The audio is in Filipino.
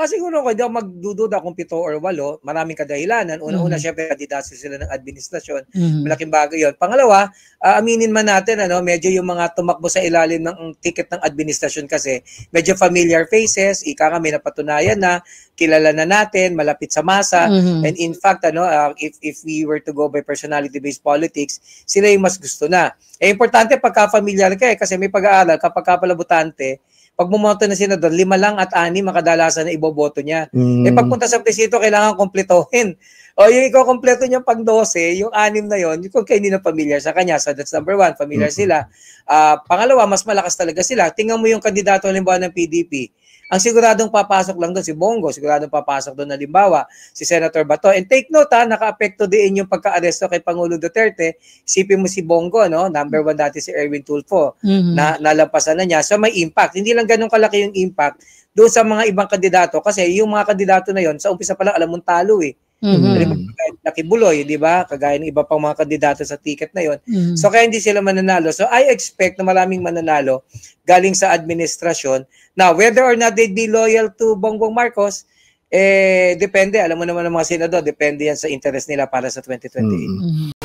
Siguro ko, hindi ako magdududa kung 7 or 8, maraming kadahilanan. Una-una, syempre, kandidato sila ng administrasyon. Malaking bagay yun. Pangalawa, aminin man natin, medyo yung mga tumakbo sa ilalim ng ticket ng administrasyon kasi, medyo familiar faces, ika nga may napatunayan na, kilala na natin, malapit sa masa. And in fact, if we were to go by personality-based politics, sila yung mas gusto na. Importante pagka-familiar ka kasi may pag-aaral, kapag kapalabutante, pag bumoto na senador, 5 lang at 6 makadalasan na iboboto niya. Pagpunta sa presinto, kailangan kompletohin. O yung ikaw kompleto niya pang 12, yung 6 na yon, yung kung hindi na familiar sa kanya. So that's number 1, familiar sila. Pangalawa, mas malakas talaga sila. Tingnan mo yung kandidato halimbawa ng PDP. Ang siguradong papasok lang doon si Bongo, siguradong papasok doon halimbawa si Senator Bato. And take note naka-apekto din yung pagka-aresto kay Pangulo Duterte. Isipin mo si Bongo, number 1 dati si Erwin Tulfo, na nalampasan na niya. So may impact. Hindi lang ganun kalaki yung impact doon sa mga ibang kandidato kasi yung mga kandidato na yon sa umpisa pa lang alam mong talo eh. Lucky Buloy, di ba? Kagaya ng iba pang mga kandidato sa ticket na yon. So kaya hindi sila mananalo. So I expect na maraming mananalo galing sa administrasyon. Now, whether or not they'd be loyal to Bongbong Marcos, depende. Alam mo naman ng mga senador, depende yan sa interest nila para sa 2028.